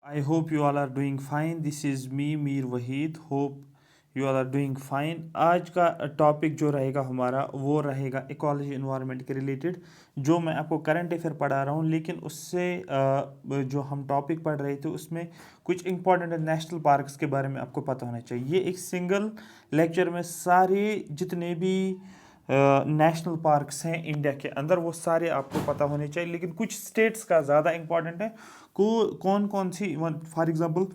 I hope you all are doing fine. This is me, Mir Wahid. Hope you all are doing fine. आज का topic जो रहेगा हमारा वो रहेगा इकोलॉजी इन्वायरमेंट के रिलेटेड, जो मैं आपको करंट अफेयर पढ़ा रहा हूँ, लेकिन उससे जो हम टॉपिक पढ़ रहे थे उसमें कुछ इंपॉर्टेंट नेशनल पार्क्स के बारे में आपको पता होना चाहिए। ये एक सिंगल लेक्चर में सारे जितने भी नेशनल पार्क्स हैं इंडिया के अंदर वो सारे आपको पता होने चाहिए, लेकिन कुछ स्टेट्स का ज़्यादा इंपॉर्टेंट है। कौन कौन सी, फॉर एग्जांपल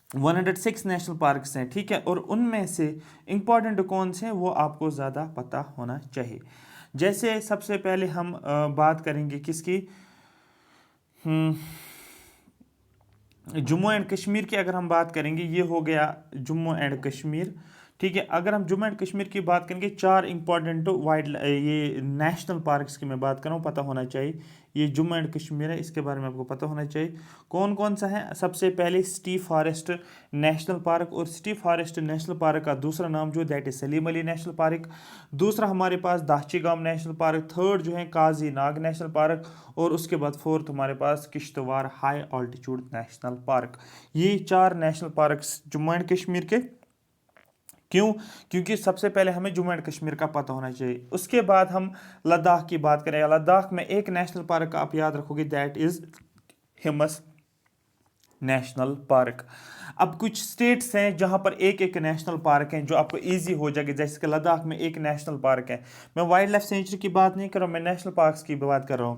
106 नेशनल पार्क्स हैं, ठीक है, और उनमें से इंपॉर्टेंट कौन से हैं वो आपको ज़्यादा पता होना चाहिए। जैसे सबसे पहले हम बात करेंगे किसकी, जम्मू एंड कश्मीर की अगर हम बात करेंगे, ये हो गया जम्मू एंड कश्मीर, ठीक है। अगर हम जम्मू एंड कश्मीर की बात करेंगे, चार इंपॉर्टेंट ये नेशनल पार्क्स की मैं बात कर रहा हूँ, पता होना चाहिए। ये जम्मू एंड कश्मीर है, इसके बारे में आपको पता होना चाहिए। कौन कौन सा है? सबसे पहले सिटी फॉरेस्ट नेशनल पार्क, और सिटी फॉरेस्ट नेशनल पार्क का दूसरा नाम जो that is Salim Ali national park. दूसरा हमारे पास दाची-गाम नेशनल पार्क। थर्ड जो है काजी नाग नेशनल पार्क, और उसके बाद फोर्थ हमारे पास Kishtwar high altitude national park. ये चार national parks Jammu and Kashmir के। क्यों? क्योंकि सबसे पहले हमें जम्मू एंड कश्मीर का पता होना चाहिए। उसके बाद हम लद्दाख की बात करें। लद्दाख में एक नेशनल पार्क आप याद रखोगे, दैट इज हिमस नेशनल पार्क। अब कुछ स्टेट्स हैं जहां पर एक एक नेशनल पार्क हैं जो आपको इजी हो जाएगा, जैसे कि लद्दाख में एक नेशनल पार्क है। मैं वाइल्ड लाइफ सेंचुरी की बात नहीं कर रहा हूं, मैं नेशनल पार्क्स की बात कर रहा हूं।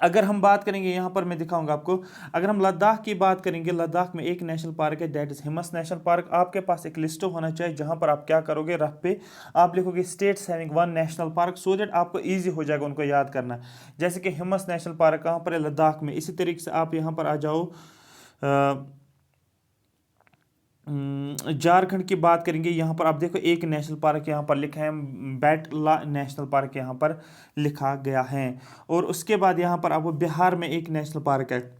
अगर हम बात करेंगे, यहाँ पर मैं दिखाऊंगा आपको, अगर हम लद्दाख की बात करेंगे, लद्दाख में एक नेशनल पार्क है, दैट इज हिमस नेशनल पार्क। आपके पास एक लिस्ट होना चाहिए जहाँ पर आप क्या करोगे, रफ पे आप लिखोगे states having one national park, so that आपको इजी हो जाएगा उनको याद करना। जैसे कि हिमस नेशनल पार्क कहाँ पर है? लद्दाख में। इसी तरीके से आप यहाँ पर आ जाओ, झारखंड की बात करेंगे, यहाँ पर आप देखो एक नेशनल पार्क यहाँ पर लिखा है, बैटला नेशनल पार्क यहाँ पर लिखा गया है। और उसके बाद यहाँ पर आपको बिहार में एक नेशनल पार्क है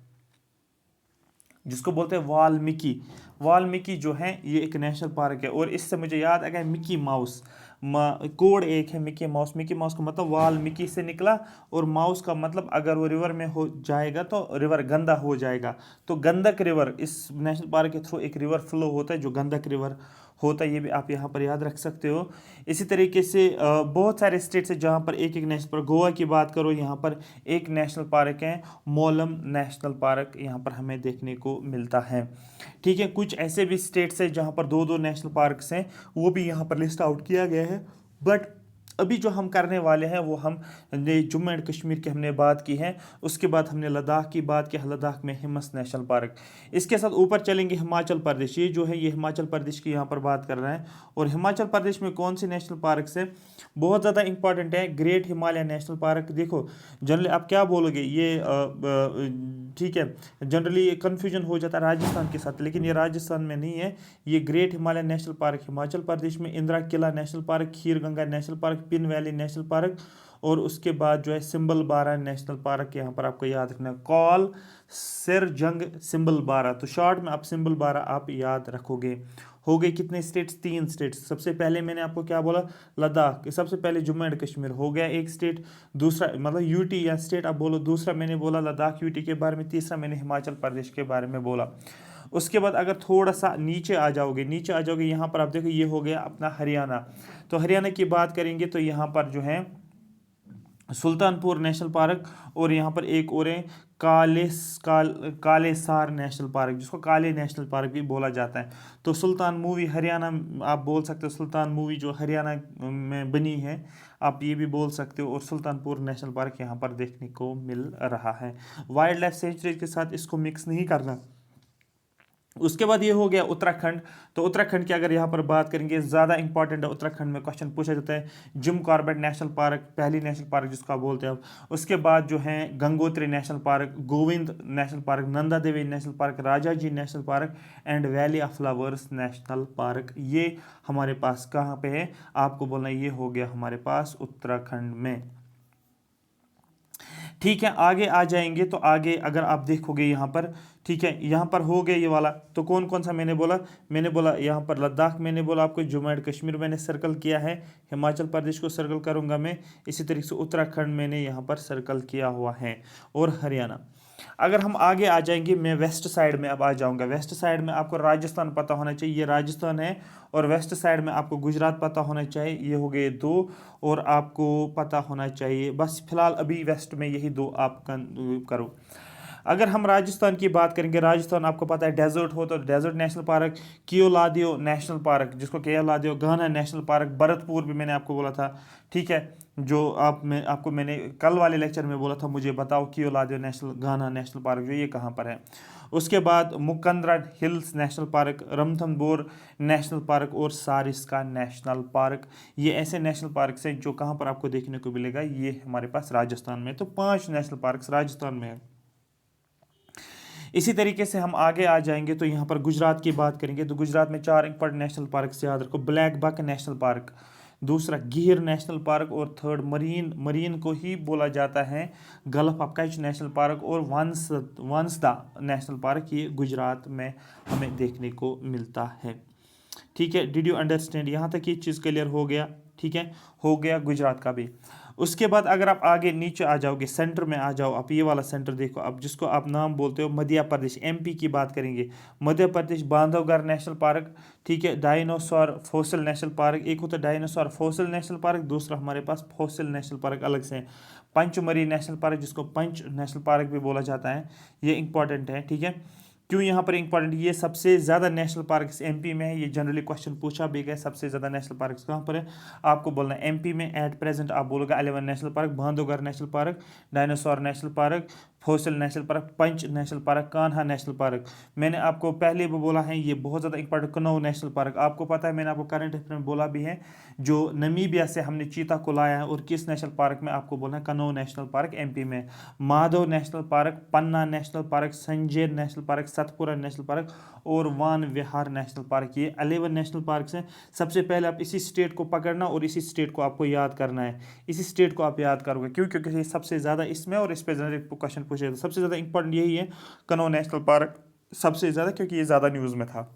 जिसको बोलते हैं वाल्मीकि। वाल्मीकि जो है ये एक नेशनल पार्क है, और इससे मुझे याद आ गया मिकी माउस। कोड एक है मिकी माउस। मिकी माउस का मतलब वाल्मीकि से निकला, और माउस का मतलब अगर वो रिवर में हो जाएगा तो रिवर गंदा हो जाएगा। तो गंडक रिवर इस नेशनल पार्क के थ्रू एक रिवर फ्लो होता है जो गंडक रिवर होता है, ये भी आप यहाँ पर याद रख सकते हो। इसी तरीके से बहुत सारे स्टेट्स हैं जहाँ पर एक एक नेशनल पार्क। गोवा की बात करो, यहाँ पर एक नेशनल पार्क है, मोलम नेशनल पार्क यहाँ पर हमें देखने को मिलता है, ठीक है। कुछ ऐसे भी स्टेट्स हैं जहाँ पर दो दो नेशनल पार्क्स हैं, वो भी यहाँ पर लिस्ट आउट किया गया है। बट अभी जो हम करने वाले हैं वो हम जम्मू एंड कश्मीर की हमने बात की है। उसके बाद हमने लद्दाख की बात की, लद्दाख में हिमस नेशनल पार्क। इसके साथ ऊपर चलेंगे हिमाचल प्रदेश। ये जो है ये हिमाचल प्रदेश की यहाँ पर बात कर रहे हैं। और हिमाचल प्रदेश में कौन से नेशनल पार्क है? बहुत ज़्यादा इंपॉर्टेंट है, ग्रेट हिमालय नेशनल पार्क। देखो जनरली आप क्या बोलोगे, ये ठीक है, जनरली कन्फ्यूजन हो जाता है राजस्थान के साथ, लेकिन ये राजस्थान में नहीं है। ये great Himalaya national park Himachal Pradesh में। Indira Kila national park, Kheer Ganga national park, Pin valley national park, और उसके बाद जो है सिंबल बारा नेशनल पार्क। यहाँ पर आपको याद रखना है कॉल सिर जंग सिंबल बारा, तो शॉर्ट में आप सिंबल बारा आप याद रखोगे। हो गए कितने स्टेट्स? 3 स्टेट्स। सबसे पहले मैंने आपको क्या बोला, लद्दाख। सबसे पहले जम्मू एंड कश्मीर हो गया एक स्टेट। दूसरा मतलब यूटी या स्टेट आप बोलो। दूसरा मैंने बोला लद्दाख यूटी के बारे में। तीसरा मैंने हिमाचल प्रदेश के बारे में बोला। उसके बाद अगर थोड़ा सा नीचे आ जाओगे, यहाँ पर आप देखो ये हो गया अपना हरियाणा। तो हरियाणा की बात करेंगे तो यहाँ पर जो है सुल्तानपुर नेशनल पार्क, और यहाँ पर एक और है कालेसार नेशनल पार्क, जिसको काले नेशनल पार्क भी बोला जाता है। तो सुल्तान मूवी हरियाणा आप बोल सकते हो, सुल्तान मूवी जो हरियाणा में बनी है आप ये भी बोल सकते हो। और सुल्तानपुर नेशनल पार्क यहाँ पर देखने को मिल रहा है। वाइल्ड लाइफ सेंचुरी के साथ इसको मिक्स नहीं करना। उसके बाद ये हो गया उत्तराखंड। तो उत्तराखंड की अगर यहाँ पर बात करेंगे, ज़्यादा इंपॉर्टेंट है उत्तराखंड में, क्वेश्चन पूछा जाता है। जिम कॉर्बेट नेशनल पार्क पहली नेशनल पार्क जिसको आप बोलते हैं। उसके बाद जो है Gangotri national park, Govind national park, Nanda Devi national park, Rajaji national park, and valley of flowers national park. ये हमारे पास कहाँ पे है आपको बोलना, ये हो गया हमारे पास उत्तराखंड में, ठीक है। आगे आ जाएंगे तो आगे अगर आप देखोगे यहाँ पर, ठीक है, यहाँ पर हो गया ये वाला। तो कौन कौन सा मैंने बोला यहाँ पर लद्दाख, मैंने बोला आपको जम्मू एंड कश्मीर मैंने सर्कल किया है, हिमाचल प्रदेश को सर्कल करूंगा मैं। इसी तरीके से उत्तराखंड मैंने यहाँ पर सर्कल किया हुआ है, और हरियाणा। अगर हम आगे आ जाएंगे, मैं वेस्ट साइड में अब आ जाऊंगा। वेस्ट साइड में आपको राजस्थान पता होना चाहिए, ये राजस्थान है। और वेस्ट साइड में आपको गुजरात पता होना चाहिए, ये हो गए दो। और आपको पता होना चाहिए, बस फिलहाल अभी वेस्ट में यही दो आप करो। अगर हम राजस्थान की बात करेंगे, राजस्थान आपको पता है डेजर्ट हो, तो desert national park, Keoladeo national park जिसको कियोलादियो, घाना नेशनल पार्क, भरतपुर भी मैंने आपको बोला था, ठीक है। जो आपको मैंने कल वाले लेक्चर में बोला था, मुझे बताओ कियोलादियो नेशनल, घाना नेशनल पार्क जो ये कहाँ पर है। उसके बाद Mukundra hills national park, Ranthambore national park और सारिस्का नेशनल पार्क। ये ऐसे नेशनल पार्क हैं जो कहाँ पर आपको देखने को मिलेगा, ये हमारे पास राजस्थान में। तो 5 नेशनल पार्क राजस्थान में है। इसी तरीके से हम आगे आ जाएंगे तो यहाँ पर गुजरात की बात करेंगे, तो गुजरात में 4 इंपॉर्टेंट नेशनल पार्क से याद रखो। ब्लैक बक नेशनल पार्क, दूसरा गिर नेशनल पार्क, और थर्ड मरीन को ही बोला जाता है gulf of Kutch national park, और वंसदा नेशनल पार्क, ये गुजरात में हमें देखने को मिलता है। ठीक है, डिड यू अंडरस्टैंड? यहाँ तक ये चीज़ क्लियर हो गया, ठीक है, हो गया गुजरात का भी। उसके बाद अगर आप आगे नीचे आ जाओगे, सेंटर में आ जाओ, आप ये वाला सेंटर देखो, अब जिसको आप नाम बोलते हो मध्य प्रदेश, एमपी की बात करेंगे। मध्य प्रदेश बांधवगढ़ नेशनल पार्क, ठीक है, डायनासोर फॉसिल नेशनल पार्क, एक होता है डायनासोर फॉसिल नेशनल पार्क, दूसरा हमारे पास फॉसिल नेशनल पार्क अलग से है। पंचमरी नेशनल पार्क जिसको पंच नेशनल पार्क भी बोला जाता है, ये इंपॉर्टेंट है, ठीक है। क्यों यहाँ पर इंपॉर्टेंट, ये सबसे ज़्यादा नेशनल पार्क्स एमपी में है, ये जनरली क्वेश्चन पूछा भी गया, सबसे ज़्यादा नेशनल पार्क्स कहाँ पर है, आपको बोलना है एमपी में। एट प्रेजेंट आप बोलोगे 11 national park, Bandhavgarh national park, dinosaur national park, fossil national park, Pench national park, Kanha national park. मैंने आपको पहले भी बोला है, ये बहुत ज़्यादा इंपॉर्टेंट, कनौ नेशनल पार्क आपको पता है, मैंने आपको करंट अफेयर में बोला भी है, जो नमीबिया से हमने चीता को लाया है, और किस नेशनल पार्क में, आपको बोलना है कनौ नेशनल पार्क एमपी में। Madhav national park, Panna national park, Sanjay national park, Satpura national park और वान विहार नेशनल पार्क, ये 11 नेशनल पार्क हैं। सबसे पहले आप इसी स्टेट को पकड़ना और इसी स्टेट को आपको याद करना है, इसी स्टेट को आप याद करोगे, क्यों? क्योंकि ये सबसे ज़्यादा इसमें, और इस पर ज़्यादा क्वेश्चन पूछे, सबसे ज़्यादा इंपॉर्टेंट यही है कनौ नेशनल पार्क, सबसे ज़्यादा, क्योंकि ये ज़्यादा न्यूज़ में था।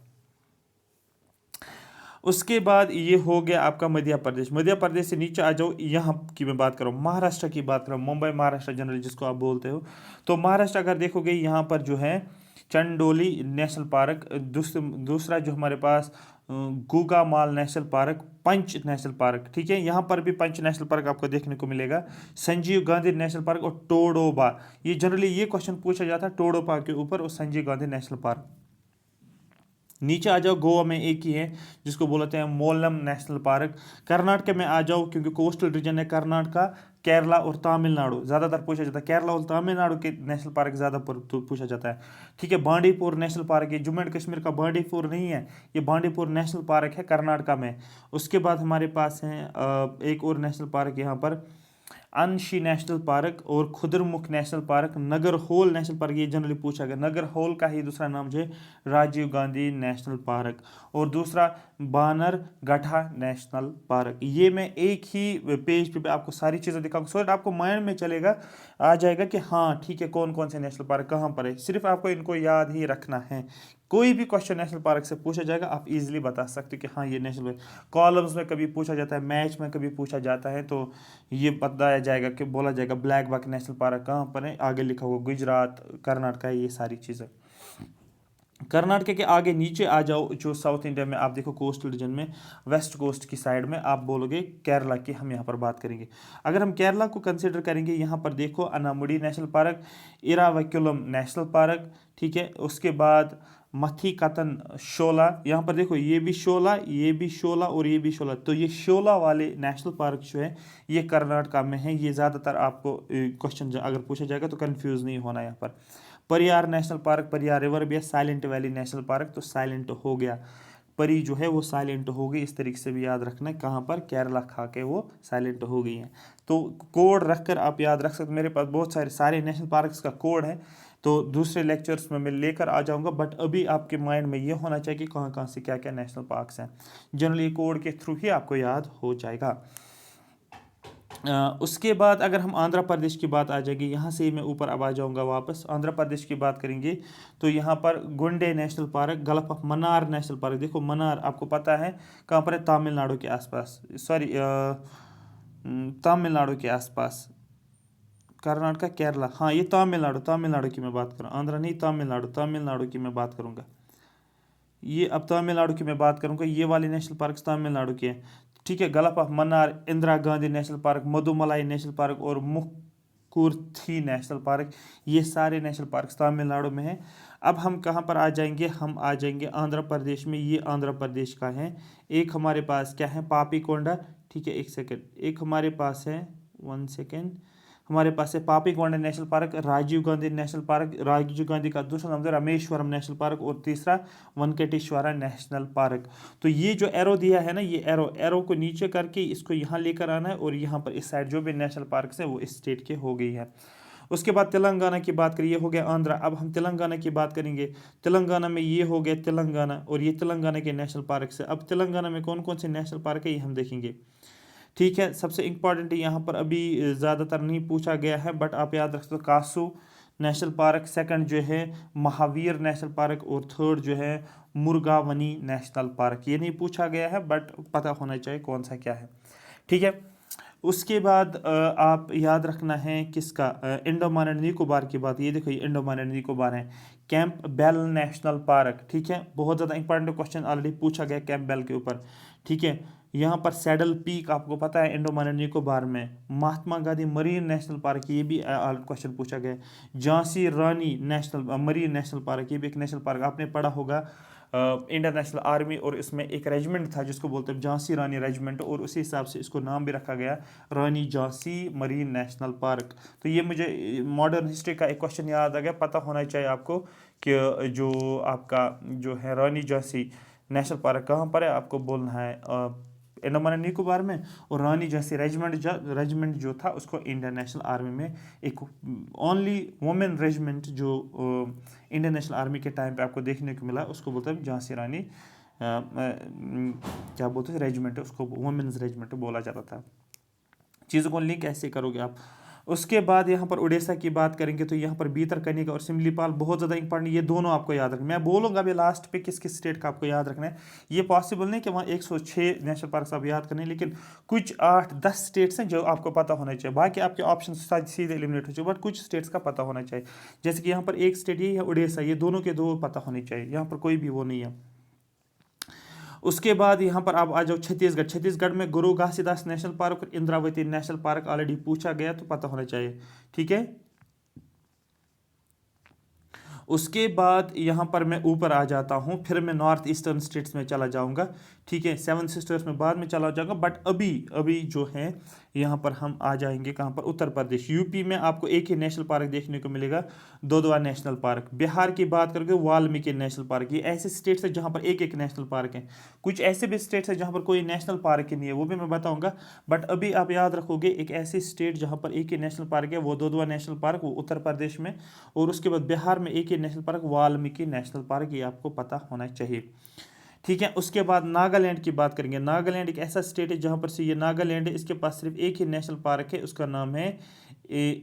उसके बाद ये हो गया आपका मध्य प्रदेश। मध्य प्रदेश से नीचे आ जाओ, यहाँ की मैं बात करूँ, महाराष्ट्र की बात करूँ, मुंबई महाराष्ट्र जनरली जिसको आप बोलते हो। तो महाराष्ट्र अगर देखोगे, यहाँ पर जो है चंडोली नेशनल पार्क, दूसरा जो हमारे पास गुगामाल national park, Pench national park, ठीक है, यहाँ पर भी पंच नेशनल पार्क आपको देखने को मिलेगा, संजीव गांधी नेशनल पार्क और टोडोबा। ये जनरली ये क्वेश्चन पूछा जाता है टोडोबा के ऊपर, और संजीव गांधी नेशनल पार्क। नीचे आ जाओ, गोवा में एक ही है जिसको बोलते हैं मोलम नेशनल पार्क। कर्नाटक में आ जाओ, क्योंकि कोस्टल रीजन है कर्नाटका, केरला और तमिलनाडु ज़्यादातर पूछा जाता है, केरला और तमिलनाडु के नेशनल पार्क ज़्यादा पूछा जाता है, ठीक है। बांडीपुर नेशनल पार्क, ये जम्मू एंड कश्मीर का बांडीपुर नहीं है, ये बांडीपुर नेशनल पार्क है कर्नाटका में। उसके बाद हमारे पास है एक और नेशनल पार्क यहाँ पर, अंशी नेशनल पार्क और Kudremukh national park, Nagarhole national park, ये जनरली पूछा गया, नगरहोल का ही दूसरा नाम जो है राजीव गांधी नेशनल पार्क, और दूसरा बानरगढ़ा नेशनल पार्क। ये मैं एक ही पेज पे आपको सारी चीज़ें दिखाऊंगा, सो दैट आपको माइंड में चलेगा, आ जाएगा कि हाँ ठीक है, कौन कौन से नेशनल पार्क कहाँ पर है, सिर्फ आपको इनको याद ही रखना है। कोई भी क्वेश्चन नेशनल पार्क से पूछा जाएगा, आप इजीली बता सकते हो कि हाँ ये नेशनल पार्क। कॉलम्स में कभी पूछा जाता है, मैच में कभी पूछा जाता है, तो ये बताया जाएगा कि बोला जाएगा ब्लैक बक नेशनल पार्क कहाँ पर है, आगे लिखा हुआ गुजरात, कर्नाटक है, ये सारी चीज़ें। कर्नाटक के आगे नीचे आ जाओ, जो साउथ इंडिया में आप देखो कोस्टल रीजन में, वेस्ट कोस्ट की साइड में, आप बोलोगे केरला की, हम यहाँ पर बात करेंगे। अगर हम केरला को कंसिडर करेंगे, यहाँ पर देखो Anamudi national park, इरावक्युलम national park, ठीक है। उसके बाद मथीकतन शोला, यहाँ पर देखो ये भी शोला, ये भी शोला और ये भी शोला, तो ये शोला वाले नेशनल पार्क जो है ये कर्नाटका में है। ये ज़्यादातर आपको क्वेश्चन अगर पूछा जाएगा तो कंफ्यूज नहीं होना यहाँ पर। Pariyar national park, Pariyar river भी है, साइलेंट वैली नेशनल पार्क, तो साइलेंट हो गया, परी जो है वो साइलेंट हो गई, इस तरीके से भी याद रखना है, कहाँ पर, केरला खा के वो साइलेंट हो गई हैं। तो कोड रखकर आप याद रख सकते, मेरे पास बहुत सारे नेशनल पार्क्स का कोड है, तो दूसरे लेक्चर्स में मैं लेकर आ जाऊंगा, बट अभी आपके माइंड में ये होना चाहिए कि कहाँ कहाँ से क्या क्या नेशनल पार्क्स हैं, जनरली कोड के थ्रू ही आपको याद हो जाएगा। उसके बाद अगर हम आंध्र प्रदेश की बात आ जाएगी, यहाँ से मैं ऊपर अब आ जाऊँगा वापस, आंध्र प्रदेश की बात करेंगे तो यहाँ पर गुंडे national park, gulf of Mannar national park, देखो मन्नार आपको पता है कहाँ पर है, तमिलनाडु के आसपास, सॉरी तमिलनाडु के आसपास, कर्नाटका, केरला, हाँ ये तमिलनाडु, तमिलनाडु की मैं बात करूँ, आंध्रा नहीं, तमिलनाडु, तमिलनाडु की मैं बात करूँगा। ये अब तमिलनाडु की मैं बात करूँगा, ये वाले नेशनल पार्क तमिलनाडु के हैं। ठीक है, gulf of Mannar, Indira Gandhi national park, Mudumalai national park और मुकुर्थी नेशनल पार्क, ये सारे नेशनल पार्क तमिलनाडु में हैं। अब हम कहाँ पर आ जाएंगे, हम आ जाएंगे आंध्र प्रदेश में। ये आंध्र प्रदेश का है। एक हमारे पास क्या है, पापीकोंडा। ठीक है, एक सेकेंड, एक हमारे पास है, 1 सेकेंड, हमारे पास है Papikonda national park, Rajiv Gandhi national park, Rajiv Gandhi का दूसरा नाम है रामेश्वरम नेशनल पार्क, और तीसरा वेंकटेश्वरा नेशनल पार्क। तो ये जो एरो दिया है ना, ये एरो को नीचे करके इसको यहाँ लेकर आना है, और यहाँ पर इस साइड जो भी नेशनल पार्क है वो इस स्टेट के हो गई है। उसके बाद तेलंगाना की बात करिए, हो गया आंध्रा। अब हम तेलंगाना की बात करेंगे। तेलंगाना में ये हो गया तेलंगाना, और ये तेलंगाना के नेशनल पार्क से। अब तेलंगाना में कौन कौन से नेशनल पार्क है ये हम देखेंगे। ठीक है, सबसे इम्पॉर्टेंट यहाँ पर अभी ज़्यादातर नहीं पूछा गया है, बट आप याद रख सकते हो, कासू नेशनल पार्क, सेकंड जो है महावीर नेशनल पार्क, और थर्ड जो है मुर्गावनी नेशनल पार्क। ये नहीं पूछा गया है, बट पता होना चाहिए कौन सा क्या है। ठीक है, उसके बाद आप याद रखना है किसका, अंडमान एंड निकोबार की बात। ये देखो, ये अंडमान एंड निकोबार है, कैंप बेल नेशनल पार्क। ठीक है, बहुत ज़्यादा इंपॉर्टेंट क्वेश्चन ऑलरेडी पूछा गया कैंप बेल के ऊपर। ठीक है, यहाँ पर सैडल पीक आपको पता है अंडमान एंड निकोबार में। Mahatma Gandhi marine national park, ये भी क्वेश्चन पूछा गया। झांसी रानी नेशनल मरीन नेशनल पार्क, ये भी एक नेशनल पार्क आपने पढ़ा होगा। इंडियन नेशनल आर्मी, और इसमें एक रेजिमेंट था जिसको बोलते हैं झांसी रानी रेजिमेंट, और उसी हिसाब से इसको नाम भी रखा गया रानी झांसी मरीन नेशनल पार्क। तो ये मुझे मॉडर्न हिस्ट्री का एक क्वेश्चन याद आ गया, पता होना चाहिए आपको कि जो आपका जो है रानी झांसी नेशनल पार्क कहाँ पर है, आपको बोलना है अंडमान एंड निकोबार में। और रानी झांसी रेजिमेंट जो था उसको इंडियन नेशनल आर्मी में एक ओनली वुमेन रेजिमेंट जो इंडियन नेशनल आर्मी के टाइम पे आपको देखने को मिला, उसको बोलते हैं झांसी रानी क्या बोलते हैं रेजिमेंट, उसको वुमेन्स रेजिमेंट बोला जाता था। चीज़ों को लिंक ऐसे करोगे आप। उसके बाद यहाँ पर उड़ीसा की बात करेंगे, तो यहाँ पर भीतरकनिका और सिमलीपाल बहुत ज़्यादा इंपॉर्टेंट, ये दोनों आपको याद रखना। मैं बोलूँगा अभी लास्ट पे किस किस स्टेट का आपको याद रखना है। ये पॉसिबल नहीं कि वहाँ 106 नेशनल पार्क आप याद करने, लेकिन कुछ 8-10 स्टेट्स हैं जो आपको पता होना चाहिए। बाकी आपके ऑप्शन सीधे एलिमिनेट हो जाए, बट कुछ स्टेट्स का पता होना चाहिए। जैसे कि यहाँ पर एक स्टेट ये है उड़ीसा, ये दोनों के दो पता होने चाहिए, यहाँ पर कोई भी वो नहीं है। उसके बाद यहाँ पर आप आ जाओ छत्तीसगढ़। छत्तीसगढ़ में गुरु घासीदास नेशनल पार्क और इंद्रावती नेशनल पार्क ऑलरेडी पूछा गया, तो पता होना चाहिए। ठीक है, उसके बाद यहाँ पर मैं ऊपर आ जाता हूँ, फिर मैं नॉर्थ ईस्टर्न स्टेट्स में चला जाऊँगा। ठीक है, 7 सिस्टर्स में बाद में चला जाऊँगा, बट अभी अभी जो है यहाँ पर हम आ जाएंगे कहाँ पर, उत्तर प्रदेश। यूपी में आपको एक ही नेशनल पार्क देखने को मिलेगा, दोदवा नेशनल पार्क। बिहार की बात करके वाल्मीकि नेशनल पार्क। ये ऐसे स्टेट्स हैं जहाँ पर एक एक नेशनल पार्क है। कुछ ऐसे भी स्टेट्स हैं जहाँ पर कोई नेशनल पार्क ही नहीं है, वो भी मैं बताऊँगा। बट अभी आप याद रखोगे एक ऐसी स्टेट जहाँ पर एक ही नेशनल पार्क है, वो दोदवा नेशनल पार्क, वो उत्तर प्रदेश में। और उसके बाद बिहार में एक ही national park Valmiki national park, ये आपको पता होना चाहिए। ठीक है, उसके बाद नागालैंड की बात करेंगे। नागालैंड एक ऐसा स्टेट है जहाँ पर से ये नागालैंड है, इसके पास सिर्फ एक ही नेशनल पार्क है, उसका नाम है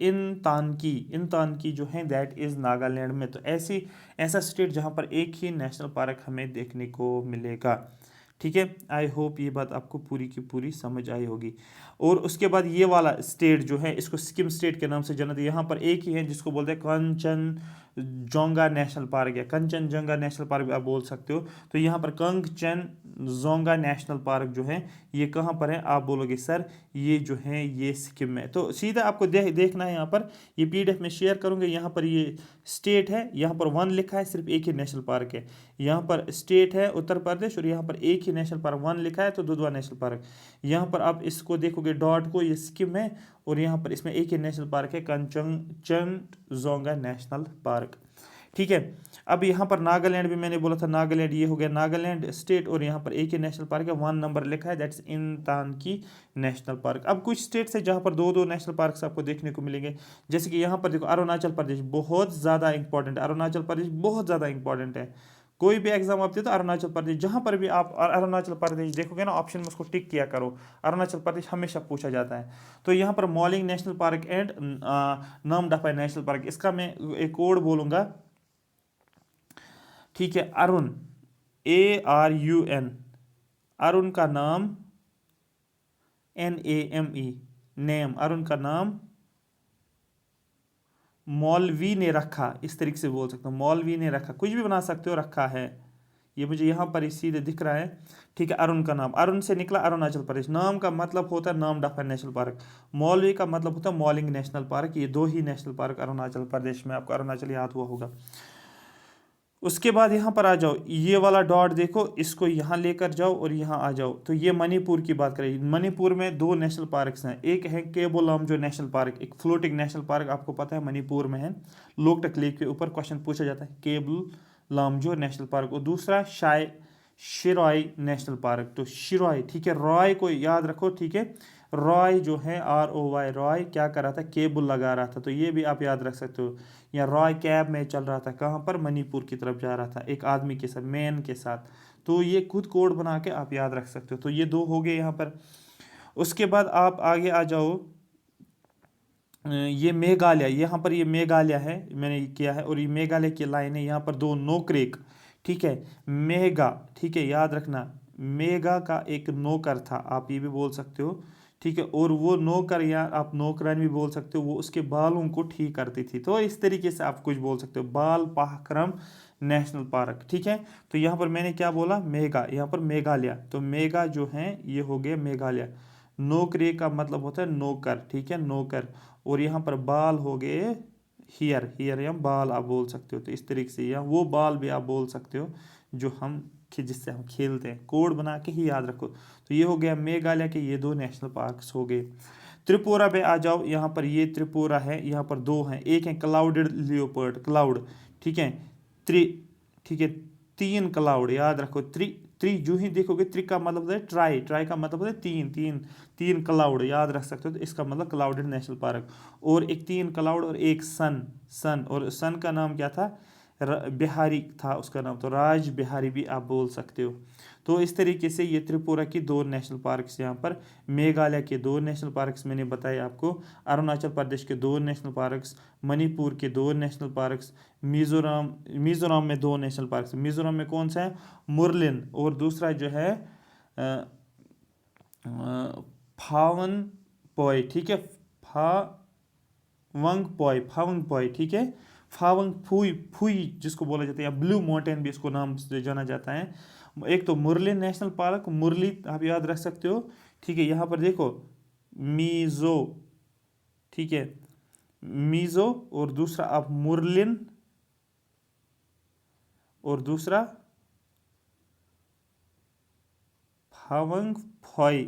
इनतानकी जो है, दैट इज़ नागालैंड में। तो ऐसा स्टेट जहाँ पर एक ही नेशनल पार्क हमें देखने को मिलेगा। ठीक है, आई होप ये बात आपको पूरी की पूरी समझ आई होगी। और उसके बाद ये वाला स्टेट जो है, इसको सिक्किम स्टेट के नाम से जाना, यहाँ पर एक ही है जिसको बोलते हैं कंचनजोंगा नेशनल पार्क, या कंचनजंगा नेशनल पार्क भी आप बोल सकते हो। तो यहाँ पर कंचनजोंगा नेशनल पार्क जो है ये कहाँ पर है, आप बोलोगे सर ये जो है ये सिक्किम में। तो सीधा आपको देखना है, यहाँ पर ये PDF में शेयर करूँगा। यहाँ पर ये स्टेट है, यहाँ पर 1 लिखा है, सिर्फ एक ही नेशनल पार्क है। यहाँ पर स्टेट है उत्तर प्रदेश, और यहाँ पर एक ही नेशनल पार्क 1 लिखा है, तो दुधवा नेशनल पार्क। यहाँ पर आप इसको देखोगे डॉट को, ये सिक्किम है, और यहाँ पर इसमें एक ही नेशनल पार्क है, कंचनजोंगा नेशनल पार्क। ठीक है, अब यहाँ पर नागालैंड भी मैंने बोला था, नागालैंड ये हो गया नागालैंड स्टेट, और यहाँ पर एक ही नेशनल पार्क है, 1 नंबर लिखा है, दैट्स इनतानकी नेशनल पार्क। अब कुछ स्टेट्स है जहाँ पर 2-2 नेशनल पार्क आपको देखने को मिलेंगे। जैसे कि यहाँ पर देखो अरुणाचल प्रदेश बहुत ज़्यादा इंपॉर्टेंट है, अरुणाचल प्रदेश बहुत ज़्यादा इंपॉर्टेंट है। कोई भी एग्जाम आप दे तो अरुणाचल प्रदेश, जहाँ पर भी आप अरुणाचल प्रदेश देखोगे ना ऑप्शन में, उसको टिक किया करो, अरुणाचल प्रदेश हमेशा पूछा जाता है। तो यहाँ पर Mouling national park and Namdapha national park, इसका मैं एक कोड बोलूँगा। ठीक है, अरुण ARUN, अरुण का नाम NAME, नेम, अरुण का नाम मौलवी ने रखा, इस तरीके से बोल सकते हो, मौलवी ने रखा, कुछ भी बना सकते हो, रखा है। ये मुझे यहाँ पर सीधे दिख रहा है, ठीक है। अरुण का नाम, अरुण से निकला अरुणाचल प्रदेश। नाम का मतलब होता है नाम डफर नेशनल पार्क। मौलवी का मतलब होता है मौलिंग नेशनल पार्क। ये दो ही नेशनल पार्क अरुणाचल प्रदेश में, आपको अरुणाचल याद हुआ होगा। उसके बाद यहाँ पर आ जाओ, ये वाला डॉट देखो, इसको यहाँ लेकर जाओ और यहाँ आ जाओ, तो ये मणिपुर की बात करें। मणिपुर में दो नेशनल पार्क्स हैं, एक है केबो लामजो नेशनल पार्क, एक फ्लोटिंग नेशनल पार्क, आपको पता है मणिपुर में है। लोकटक लेक के ऊपर क्वेश्चन पूछा जाता है, केबल लामजो नेशनल पार्क। और दूसरा शिरॉय नेशनल पार्क। तो शिरॉय, ठीक है, रॉय को याद रखो, ठीक है। रॉय जो है ROY, रॉय क्या कर रहा था, केबल लगा रहा था, तो ये भी आप याद रख सकते हो। या रॉय कैब में चल रहा था, कहाँ पर, मणिपुर की तरफ जा रहा था, एक आदमी के साथ, मैन के साथ। तो ये खुद कोड बना के आप याद रख सकते हो। तो ये दो हो गए यहाँ पर। उसके बाद आप आगे आ जाओ, ये मेघालय, यहाँ पर ये मेघालय है, मैंने किया है, और ये मेघालय की लाइन है। यहाँ पर दो नोकरेक, ठीक है, मेघा, ठीक है, याद रखना, मेघा का एक नौकर था, आप ये भी बोल सकते हो, ठीक है। और वो नौकर, या आप नौकरानी भी बोल सकते हो, वो उसके बालों को ठीक करती थी। तो इस तरीके से आप कुछ बोल सकते हो, बाल पराक्रम नेशनल पार्क, ठीक है। तो यहाँ पर मैंने क्या बोला, मेघा, यहाँ पर मेघालय, तो मेघा जो है ये हो गया मेघालय। नौकरी का मतलब होता है नौकर, ठीक है, नौकर। और यहाँ पर बाल हो गए हियर, हियर या बाल आप बोल सकते हो। तो इस तरीके से, या वो बाल भी आप बोल सकते हो जो हम जिससे हम खेलते हैं, कोड बना के ही याद रखो। तो ये हो गया मेघालय के ये दो नेशनल पार्क्स हो गए। त्रिपुरा पे आ जाओ, यहाँ पर ये त्रिपुरा है, यहाँ पर दो हैं, एक है क्लाउडेड लियोपर्ड, क्लाउड, ठीक है, त्रि, ठीक है, तीन क्लाउड, याद रखो, त्रि जो ही देखोगे, त्रि का मतलब होता है ट्राई, ट्राई का मतलब होता है तीन, तीन क्लाउड, याद रख सकते हो। तो इसका मतलब क्लाउडेड नेशनल पार्क। और एक तीन क्लाउड और एक सन, और सन का नाम क्या था, बिहारी था उसका नाम, तो राज बिहारी भी आप बोल सकते हो। तो इस तरीके से ये त्रिपुरा की दो नेशनल पार्क्स, यहाँ पर मेघालय के दो नेशनल पार्क्स मैंने बताए आपको, अरुणाचल प्रदेश के दो नेशनल पार्क्स, मणिपुर के दो नेशनल पार्क्स, मिजोरम में दो नेशनल पार्क्स। मिजोरम में कौन सा है, मुरलिन, और दूसरा जो है फावन पोय, ठीक है, फावंग पोय, ठीक है, फावंग फुई फुई जिसको बोला जाता है, या ब्लू माउंटेन भी इसको नाम से जाना जाता है। एक तो मुरली नेशनल पार्क, मुरली आप याद रख सकते हो, ठीक है। यहाँ पर देखो मीजो, ठीक है, मीजो, और दूसरा आप मुरलिन, और दूसरा फावंग फॉय,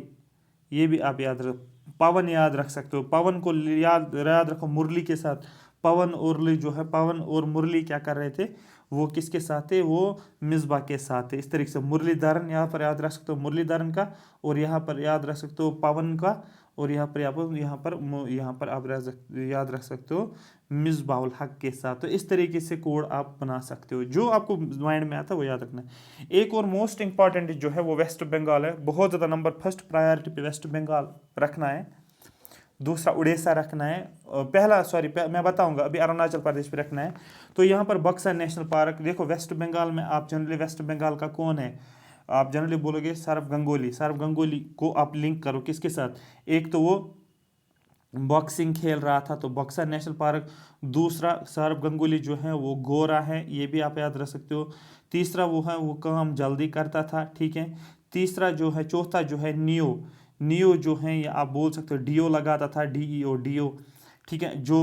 ये भी आप याद रख, पवन याद रख सकते हो, पवन को याद रखो मुरली के साथ। पवन उर्ली जो है, पवन और मुरली क्या कर रहे थे, वो किसके साथ थे, वो मिसबा के साथ थे। इस तरीके से मुरलीधरन यहाँ पर याद रख सकते हो, मुरलीधरन का, और यहाँ पर याद रख सकते हो पवन का, और यहाँ पर आप याद रख सकते हो मिसबाउल हक के साथ। तो इस तरीके से कोड आप बना सकते हो, जो आपको माइंड में आता है वो याद रखना है। एक और मोस्ट इंपॉर्टेंट जो है वो वेस्ट बंगाल है, बहुत ज़्यादा नंबर, फर्स्ट प्रायोरिटी पे वेस्ट बंगाल रखना है, दूसरा उड़ीसा रखना है, मैं बताऊंगा, अभी अरुणाचल प्रदेश पे रखना है। तो यहाँ पर बक्सर नेशनल पार्क, देखो वेस्ट बंगाल में आप जनरली, वेस्ट बंगाल का कौन है, आप जनरली बोलोगे सौरव गंगोली, सौरव गंगोली को आप लिंक करो किसके साथ, एक तो वो बॉक्सिंग खेल रहा था, तो बक्सर नेशनल पार्क। दूसरा सौरव गंगुली जो है वो गोरा है, ये भी आप याद रख सकते हो। तीसरा वो है, वो काम जल्दी करता था, ठीक है। तीसरा जो है, चौथा जो है नियो, नियो जो है ये आप बोल सकते हो डीओ लगाता था, DEO, डीओ, ठीक है, जो,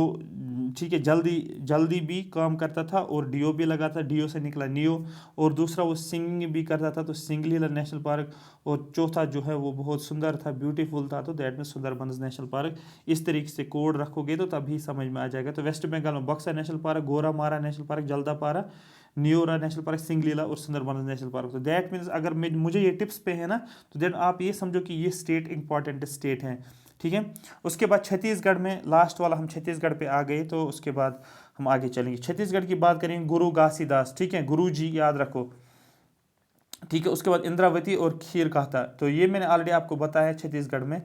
ठीक है, जल्दी जल्दी भी काम करता था, और डीओ भी लगा था, डीओ से निकला नियो। और दूसरा वो सिंगिंग भी करता था, तो सिंगलीला नेशनल पार्क। और चौथा जो है वो बहुत सुंदर था, ब्यूटीफुल था, तो that mean Sundarbans national park. इस तरीके से कोड रखोगे तो तभी समझ में आ जाएगा। तो वेस्ट बंगाल में Buxa national park, Gorumara national park, Jaldapara, Neora national park, Singalila और सुंदरबंस नेशनल पार्क। तो दैट मीन्स अगर मुझे ये टिप्स पे है ना, तो देन आप ये समझो कि ये स्टेट इंपॉर्टेंट स्टेट हैं, ठीक है। उसके बाद छत्तीसगढ़ में, लास्ट वाला हम छत्तीसगढ़ पे आ गए, तो उसके बाद हम आगे चलेंगे। छत्तीसगढ़ की बात करेंगे, गुरु घासीदास, ठीक है, गुरु जी याद रखो, ठीक है। उसके बाद इंद्रावती और खीर कहता, तो ये मैंने ऑलरेडी आपको बताया छत्तीसगढ़ में।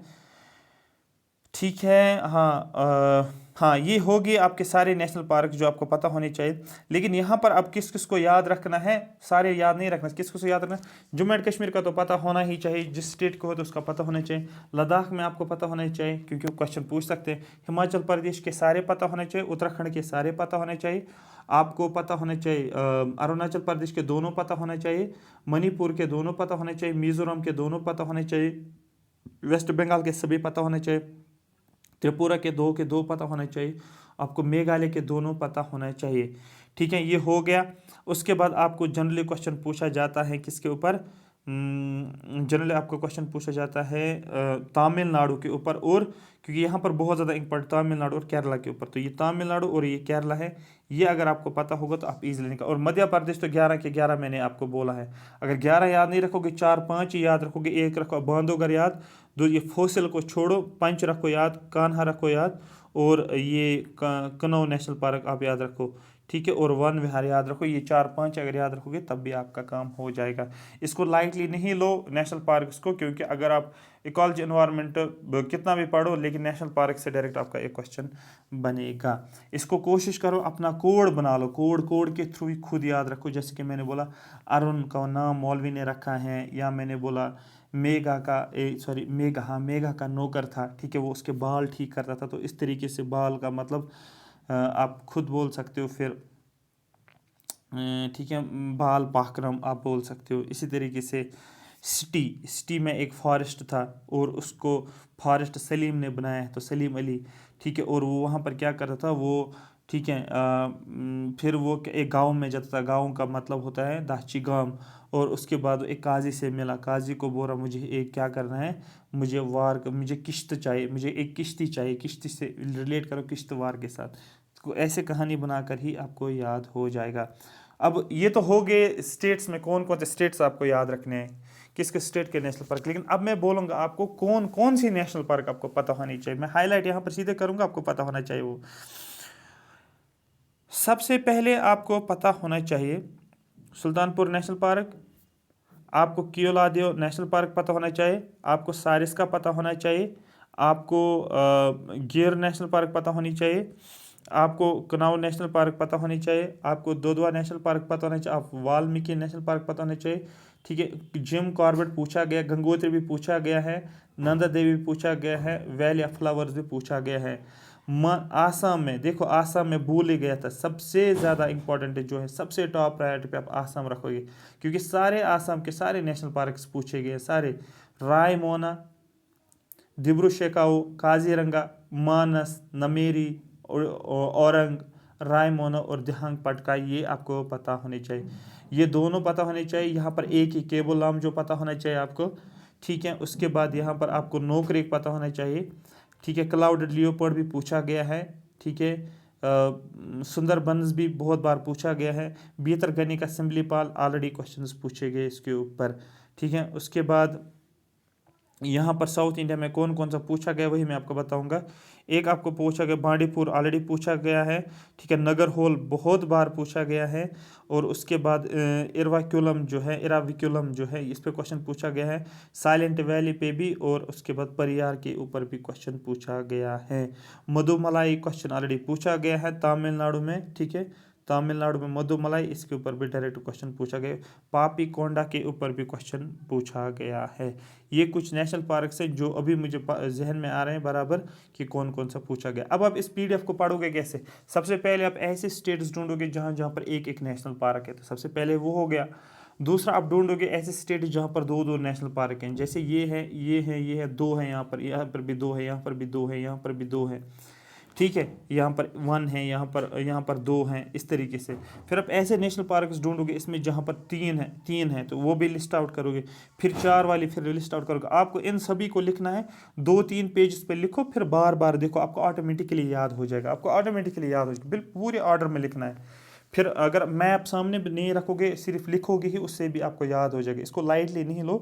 ठीक है। हाँ हाँ, ये होगी आपके सारे नेशनल पार्क जो आपको पता होने चाहिए। लेकिन यहाँ पर अब किस किस को याद रखना है, सारे याद नहीं रखना, किस किस को याद रखना है। जम्मू एंड कश्मीर का तो पता होना ही चाहिए, जिस स्टेट को हो तो उसका पता होना चाहिए। लद्दाख में आपको पता होना चाहिए क्योंकि वो क्वेश्चन पूछ सकते हैं। हिमाचल प्रदेश के सारे पता होने चाहिए, उत्तराखंड के सारे पता होने चाहिए। आपको पता होना चाहिए अरुणाचल प्रदेश के दोनों पता होने चाहिए, मणिपुर के दोनों पता होने चाहिए, मिजोरम के दोनों पता होने चाहिए, वेस्ट बंगाल के सभी पता होने चाहिए, त्रिपुरा के दो पता होने चाहिए, आपको मेघालय के दोनों पता होना चाहिए। ठीक है, ये हो गया। उसके बाद आपको जनरली क्वेश्चन पूछा जाता है किसके ऊपर, जनरली आपको क्वेश्चन पूछा जाता है तमिलनाडु के ऊपर, और क्योंकि यहाँ पर बहुत ज़्यादा इंपॉर्टेंट तमिलनाडु और केरला के ऊपर, तो ये तमिलनाडु और ये केरला है। ये अगर आपको पता होगा तो आप इजीली निकाल। और मध्य प्रदेश तो 11 के 11 मैंने आपको बोला है। अगर 11 याद नहीं रखोगे, 4 5 याद रखोगे, एक रखो बांधवगढ़ याद, दो ये फोसिल को छोड़ो, पंच रखो याद, कान्हा रखो याद, और ये कनौज नेशनल पार्क आप याद रखो। ठीक है, और वन विहार याद रखो। ये 4 5 अगर याद रखोगे तब भी आपका काम हो जाएगा। इसको लाइटली नहीं लो नेशनल पार्क्स को, क्योंकि अगर आप इकोलॉजी एनवायरनमेंट कितना भी पढ़ो, लेकिन नेशनल पार्क से डायरेक्ट आपका एक क्वेश्चन बनेगा। इसको कोशिश करो अपना कोड बना लो, कोड के थ्रू ही खुद याद रखो। जैसे कि मैंने बोला अरुण का नाम मौलवी ने रखा है, या मैंने बोला मेघा का सॉरी मेघा, हाँ मेघा का नौकर था। ठीक है, वो उसके बाल ठीक करता था, तो इस तरीके से बाल का मतलब आप खुद बोल सकते हो। फिर ठीक है, बाल पाकरम आप बोल सकते हो। इसी तरीके से सिटी में एक फॉरेस्ट था और उसको फॉरेस्ट सलीम ने बनाया है, तो सलीम अली। ठीक है, और वो वहाँ पर क्या करता था वो, ठीक है, फिर वो एक गांव में जाता था। गांव का मतलब होता है दाची गांव। और उसके बाद वो एक काजी से मिला, काजी को बोला मुझे एक क्या करना है, मुझे किश्त चाहिए, मुझे एक किश्ती चाहिए, किश्ती से रिलेट करो किश्त वार के साथ। तो ऐसे कहानी बनाकर ही आपको याद हो जाएगा। अब ये तो हो गए स्टेट्स में कौन कौन से स्टेट्स आपको याद रखने हैं, किस किस स्टेट के नेशनल पार्क। लेकिन अब मैं बोलूँगा आपको कौन कौन सी नेशनल पार्क आपको पता होनी चाहिए। मैं हाईलाइट यहाँ पर सीधे करूँगा, आपको पता होना चाहिए वो। सबसे पहले आपको पता होना चाहिए सुल्तानपुर नेशनल पार्क, आपको कियोलादेव नेशनल पार्क पता होना चाहिए, आपको सारिस्का पता होना चाहिए, आपको गिर नेशनल पार्क पता होनी चाहिए, आपको कनौज नेशनल पार्क पता होनी चाहिए, आपको दोदवा नेशनल पार्क पता होना चाहिए, आप वाल्मीकि नेशनल पार्क पता होना चाहिए। ठीक है, जिम कॉर्बेट पूछा गया, गंगोत्री भी पूछा गया है, नंदा देवी भी पूछा गया है, वैली ऑफ फ्लावर्स भी पूछा गया है। आसाम में देखो, आसाम में भूल ही गया था, सबसे ज़्यादा इंपॉर्टेंट जो है, सबसे टॉप प्रायोरिटी पे आप आसाम रखोगे, क्योंकि सारे आसाम के सारे नेशनल पार्क्स पूछे गए सारे। रायमोना, दिब्रू शेखाऊ, काजीरंगा, मानस, नमेरी, औरंग, रायमोना और दिहांग पटका, ये आपको पता होने चाहिए। ये दोनों पता होने चाहिए। यहाँ पर एक ही केबल लाम जो पता होना चाहिए आपको। ठीक है, उसके बाद यहाँ पर आपको नोकरेक पता होना चाहिए। ठीक है, क्लाउडेड लियोपर्ड भी पूछा गया है। ठीक है, सुंदरबंस भी बहुत बार पूछा गया है। बीतरगनी का सिम्बलीपाल ऑलरेडी क्वेश्चंस पूछे गए इसके ऊपर। ठीक है, उसके बाद यहाँ पर साउथ इंडिया में कौन कौन सा पूछा गया वही मैं आपको बताऊंगा। एक आपको पूछा गया बांडीपुर, ऑलरेडी पूछा गया है। ठीक है, नगर होल बहुत बार पूछा गया है। और उसके बाद इराविकुलम जो है इस पे क्वेश्चन पूछा गया है। साइलेंट वैली पे भी, और उसके बाद परियार के ऊपर भी क्वेश्चन पूछा गया है। मधुमलाई क्वेश्चन ऑलरेडी पूछा गया है तमिलनाडु में। ठीक है, तमिलनाडु में मधुमलाई, इसके ऊपर भी डायरेक्ट क्वेश्चन पूछा गया। पापी कोंडा के ऊपर भी क्वेश्चन पूछा गया है। ये कुछ नेशनल पार्क से जो अभी मुझे जहन में आ रहे हैं बराबर कि कौन कौन सा पूछा गया। अब आप इस पीडीएफ को पढ़ोगे कैसे? सबसे पहले आप ऐसे स्टेट्स ढूंढोगे जहाँ जहाँ पर एक एक नेशनल पार्क है, तो सबसे पहले वो हो गया। दूसरा आप ढूंढोगे ऐसे स्टेट जहाँ पर दो दो नेशनल पार्क हैं, जैसे ये है, ये है, ये है, दो है, यहाँ पर भी दो है, यहाँ पर भी दो है, यहाँ पर भी दो है। ठीक है, यहाँ पर 1 है, यहाँ पर 2 हैं, इस तरीके से। फिर आप ऐसे नेशनल पार्क्स ढूंढोगे इसमें जहाँ पर 3 है तो वो भी लिस्ट आउट करोगे। फिर 4 वाली फिर लिस्ट आउट करोगे। आपको इन सभी को लिखना है, 2-3 पेज पे लिखो, फिर बार बार देखो, आपको ऑटोमेटिकली याद हो जाएगा। बिल्कुल पूरे ऑर्डर में लिखना है। फिर अगर मैप सामने भी नहीं रखोगे, सिर्फ लिखोगे ही, उससे भी आपको याद हो जाएगा। इसको लाइटली नहीं लो,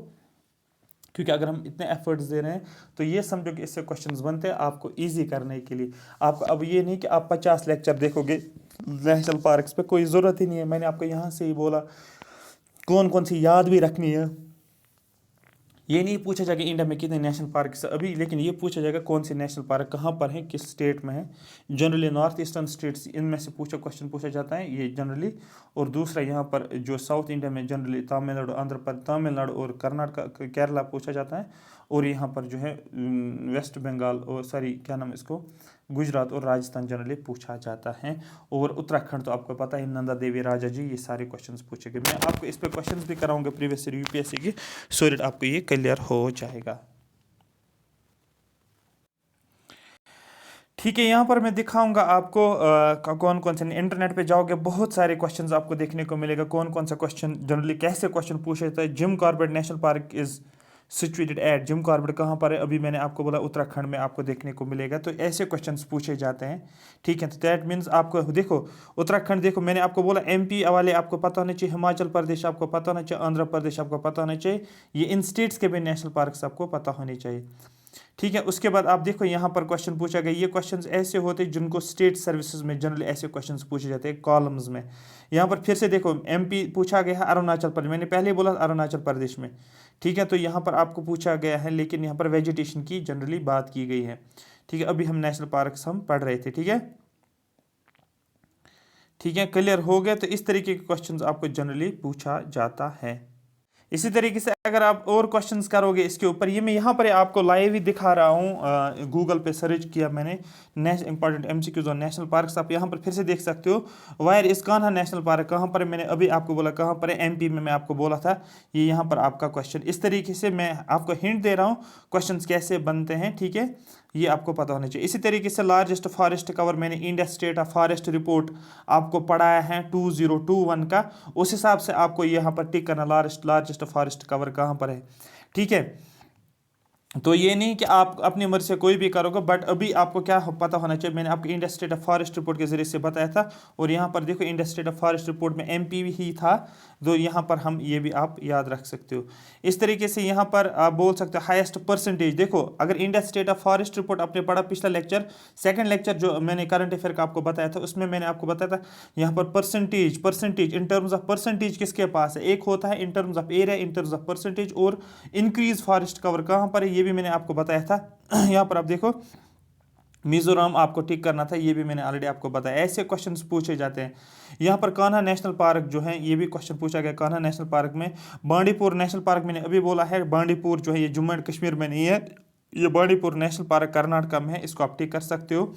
क्योंकि अगर हम इतने एफर्ट्स दे रहे हैं तो ये समझो कि इससे क्वेश्चंस बनते हैं आपको इजी करने के लिए। आपको अब ये नहीं कि आप 50 लेक्चर देखोगे नेशनल पार्क्स पे, कोई ज़रूरत ही नहीं है। मैंने आपको यहाँ से ही बोला कौन कौन सी याद भी रखनी है। ये नहीं पूछा जाएगा इंडिया में कितने नेशनल पार्क है अभी, लेकिन ये पूछा जाएगा कौन से नेशनल पार्क कहाँ पर है, किस स्टेट में है। जनरली नॉर्थ ईस्टर्न स्टेट्स इनमें से क्वेश्चन पूछा जाता है ये जनरली। और दूसरा यहाँ पर जो साउथ इंडिया में जनरली तमिलनाडु, आंध्र प्रदेश, तमिलनाडु और कर्नाटक, केरला पूछा जाता है। और यहाँ पर जो है वेस्ट बंगाल और सॉरी क्या नाम है इसको, गुजरात और राजस्थान जनरली पूछा जाता है। और उत्तराखंड तो आपको पता है, नंदा देवी राजा जी, ये सारे क्वेश्चंस पूछे गए। मैं आपको इस पे क्वेश्चंस भी कराऊंगा प्रीवियस ईयर यूपीएससी की, सो दैट आपको ये क्लियर हो जाएगा। ठीक है, यहाँ पर मैं दिखाऊंगा आपको कौन कौन से, इंटरनेट पे जाओगे बहुत सारे क्वेश्चंस आपको देखने को मिलेगा, कौन कौन सा क्वेश्चन जनरली कैसे क्वेश्चन पूछे जाता है। Jim Corbett national park is situated at, Jim Corbett कहाँ पर है, अभी मैंने आपको बोला उत्तराखंड में आपको देखने को मिलेगा। तो ऐसे क्वेश्चंस पूछे जाते हैं। ठीक है, तो दैट मीन्स आपको देखो उत्तराखंड, देखो मैंने आपको बोला एमपी वाले आपको पता होने चाहिए, हिमाचल प्रदेश आपको पता होना चाहिए, आंध्र प्रदेश आपको पता होना चाहिए, ये इन स्टेट्स के भी नेशनल पार्क आपको पता होने चाहिए। ठीक है, उसके बाद आप देखो यहाँ पर क्वेश्चन पूछा गया, ये क्वेश्चंस ऐसे होते हैं जिनको स्टेट सर्विसेज में जनरली ऐसे क्वेश्चंस पूछे जाते हैं कॉलम्स में। यहाँ पर फिर से देखो एमपी पूछा गया है, अरुणाचल प्रदेश, मैंने पहले ही बोला अरुणाचल प्रदेश में। ठीक है, तो यहाँ पर आपको पूछा गया है, लेकिन यहाँ पर वेजिटेशन की जनरली बात की गई है। ठीक है, अभी हम नेशनल पार्क हम पढ़ रहे थे। ठीक है, ठीक है, क्लियर हो गया। तो इस तरीके के क्वेश्चंस आपको जनरली पूछा जाता है। इसी तरीके से अगर आप और क्वेश्चंस करोगे इसके ऊपर, ये मैं यहाँ पर आपको लाइव ही दिखा रहा हूँ, गूगल पे सर्च किया मैंने इंपॉर्टेंट एमसीक्यूज और नेशनल पार्क्स, आप यहाँ पर फिर से देख सकते हो। वायर इस कान्हा नेशनल पार्क कहाँ पर है, मैंने अभी आपको बोला कहाँ पर है, एमपी में मैं आपको बोला था। ये यहाँ पर आपका क्वेश्चन, इस तरीके से मैं आपको हिंट दे रहा हूँ क्वेश्चन कैसे बनते हैं। ठीक है, ये आपको पता होना चाहिए। इसी तरीके से लार्जेस्ट फॉरेस्ट कवर, मैंने India state of forest report आपको पढ़ाया है 2021 का, उस हिसाब से आपको यहाँ पर टिक करना लार्जेस्ट फॉरेस्ट कवर कहाँ पर है। ठीक है, तो ये नहीं कि आप अपनी मर्जी से कोई भी करोगे, बट अभी आपको क्या पता होना चाहिए, मैंने आपको India state of forest report के जरिए से बताया था। और यहाँ पर देखो India state of forest report में एमपी ही था, तो यहाँ पर हम ये भी आप याद रख सकते हो। इस तरीके से यहाँ पर आप बोल सकते हो हाईएस्ट परसेंटेज, देखो अगर India state of forest report आपने पढ़ा पिछला लेक्चर, सेकंड लेक्चर जो मैंने करंट अफेयर का आपको बताया था, उसमें मैंने आपको बताया था यहाँ पर percentage in terms of percentage किसके पास है, एक होता है in terms of area, in terms of percentage, और इंक्रीज फॉरेस्ट कवर कहाँ पर है, ये भी मैंने आपको बताया था। यहाँ पर आप देखो मिजोरम आपको टिक करना था, ये भी मैंने ऑलरेडी आपको बताया। ऐसे क्वेश्चंस पूछे जाते हैं। यहाँ पर कान्हा नेशनल पार्क जो है, ये भी क्वेश्चन पूछा गया कान्हा नेशनल पार्क में। बांडीपुर नेशनल पार्क मैंने अभी बोला है, बांडीपुर जो है ये जम्मू एंड कश्मीर में नहीं है, ये बांडीपुर नेशनल पार्क कर्नाटक में है, इसको आप टिक कर सकते हो।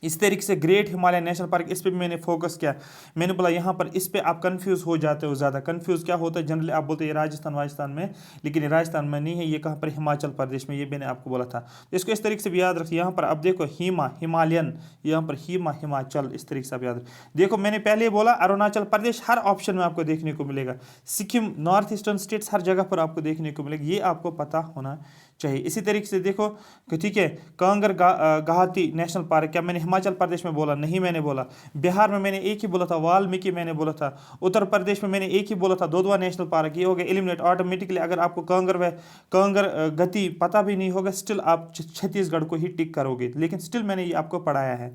इस तरीके से ग्रेट हिमालय नेशनल पार्क, इस पे भी मैंने फोकस किया। मैंने बोला यहाँ पर इस पे आप कंफ्यूज हो जाते हो, ज़्यादा कंफ्यूज क्या होता है, जनरली आप बोलते हो ये राजस्थान में, लेकिन ये राजस्थान में नहीं है, ये कहाँ पर हिमाचल प्रदेश में, ये मैंने आपको बोला था। तो इसको इस तरीके से भी याद रखिए। यहाँ पर अब देखो हिमालयन, यहाँ पर हिमाचल, इस तरीके से आप याद देखो। मैंने पहले बोला अरुणाचल प्रदेश हर ऑप्शन में आपको देखने को मिलेगा, सिक्किम, नॉर्थ ईस्टर्न स्टेट्स हर जगह पर आपको देखने को मिलेगा, ये आपको पता होना चाहिए। इसी तरीके से देखो कि ठीक है, कांगर गुवाहाटी नेशनल पार्क, क्या मैंने हिमाचल प्रदेश में बोला, नहीं मैंने बोला। बिहार में मैंने एक ही बोला था, वाल्मीकि मैंने बोला था। उत्तर प्रदेश में मैंने एक ही बोला था, दोदवा नेशनल पार्क, ये हो गया एलिमिनेट ऑटोमेटिकली। अगर आपको कांगर गति पता भी नहीं होगा, स्टिल आप छत्तीसगढ़ को ही टिक करोगे, लेकिन स्टिल मैंने ये आपको पढ़ाया है।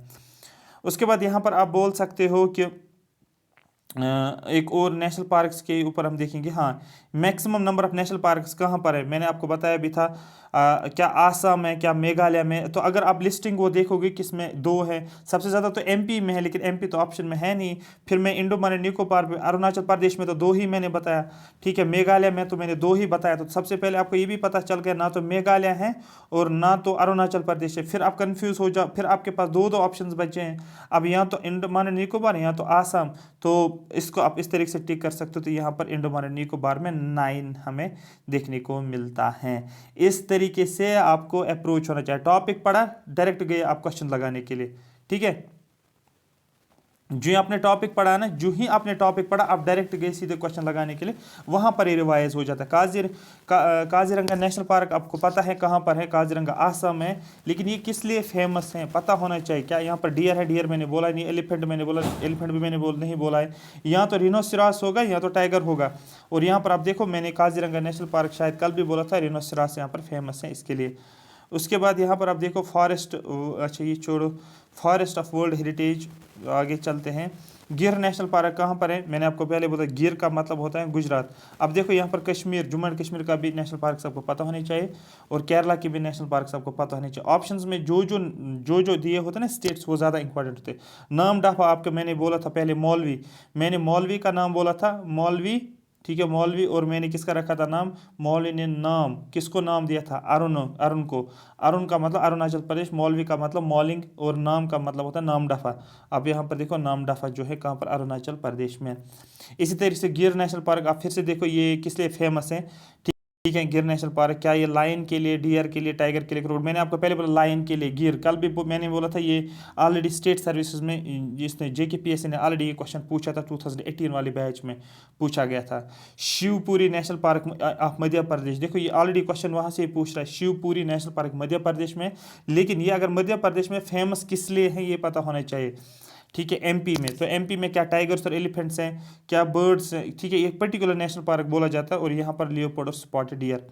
उसके बाद यहाँ पर आप बोल सकते हो कि एक और नेशनल पार्क्स के ऊपर हम देखेंगे। हाँ, maximum number of national parks कहाँ पर है, मैंने आपको बताया भी था। क्या आसाम है, क्या मेघालय में, तो अगर आप लिस्टिंग वो देखोगे किसमें दो है, सबसे ज़्यादा तो एमपी में है, लेकिन एमपी तो ऑप्शन में है नहीं। फिर मैं अंडमान एंड निकोबार में, अरुणाचल प्रदेश में तो दो ही मैंने बताया। ठीक है, मेघालय में तो मैंने दो ही बताया। तो सबसे पहले आपको ये भी पता चल गया, ना तो मेघालय है और ना तो अरुणाचल प्रदेश है। फिर आप कन्फ्यूज हो जाओ, फिर आपके पास दो ऑप्शन बचे हैं, अब यहाँ तो अंडमान एंड निकोबार, यहाँ तो आसाम, तो इसको आप इस तरीके से टिक कर सकते हो। तो यहाँ पर अंडमान एंड निकोबार में 9 हमें देखने को मिलता है। इस तरीके से आपको अप्रोच होना चाहिए। टॉपिक पढ़ा, डायरेक्ट गए आप क्वेश्चन लगाने के लिए। ठीक है, जो ही आपने टॉपिक पढ़ा ना, जो ही आपने टॉपिक पढ़ा आप डायरेक्ट गए सीधे क्वेश्चन लगाने के लिए, वहां पर ही रिवाइज हो जाता है। काजीरंगा नेशनल पार्क आपको पता है कहां पर है, काजीरंगा आसाम है, लेकिन ये किस लिए फेमस है पता होना चाहिए। क्या यहाँ पर डियर है, डियर मैंने बोला नहीं, एलिफेंट मैंने बोला, एलिफेंट भी मैंने नहीं बोला है। यहाँ तो रिनोसिरास होगा, यहाँ तो टाइगर होगा। और यहाँ पर आप देखो मैंने काजीरंगा नेशनल पार्क शायद कल भी बोला था, रिनोसिरास यहाँ पर फेमस है इसके लिए। उसके बाद यहाँ पर आप देखो फॉरेस्ट, अच्छा ये छोड़ो, फॉरेस्ट ऑफ वर्ल्ड हेरिटेज, आगे चलते हैं। गिर नेशनल पार्क कहाँ पर है? मैंने आपको पहले बोला गिर का मतलब होता है गुजरात। अब देखो यहाँ पर कश्मीर, जम्मू एंड कश्मीर का भी नेशनल पार्क सबको पता होनी चाहिए, और केरला की भी नेशनल पार्क सबको पता होनी चाहिए। ऑप्शंस में जो दिए होते हैं ना स्टेट्स, वो ज़्यादा इंपॉर्टेंट होते हैं। नाम डाफा आपको मैंने बोला था पहले मौलवी, मैंने मौलवी का नाम बोला था, मौलवी, ठीक है मौलवी, और मैंने किसका रखा था नाम? मौलवी ने नाम किसको नाम दिया था? अरुण, अरुण को। अरुण का मतलब अरुणाचल प्रदेश, मौलवी का मतलब मौलिंग, और नाम का मतलब होता है नामदफा। अब यहाँ पर देखो नामदफा जो है कहाँ पर? अरुणाचल प्रदेश में। इसी तरीके से गिर नेशनल पार्क आप फिर से देखो ये किस लिए फेमस है? ठीक है, गिर नेशनल पार्क क्या ये लायन के लिए, डियर के लिए, टाइगर के लिए, क्रोकोडाइल? मैंने आपको पहले बोला लायन के लिए। गिर कल भी मैंने बोला था ये ऑलरेडी स्टेट सर्विसेज में, जिसने JKPSC ने ऑलरेडी ये क्वेश्चन पूछा था 2018 वाली बैच में पूछा गया था। Shivpuri national park of Madhya Pradesh, देखो ये ऑलरेडी क्वेश्चन वहाँ से पूछ रहा है, शिवपुरी नेशनल पार्क मध्य प्रदेश में। लेकिन ये अगर मध्य प्रदेश में फेमस किस लिए है ये पता होना चाहिए। ठीक है, MP में, तो MP में क्या टाइगर्स और एलिफेंट्स हैं, क्या बर्ड्स हैं? ठीक है, एक पर्टिकुलर नेशनल पार्क बोला जाता है, और यहाँ पर लियोपोल्ड और स्पॉटेड डियर।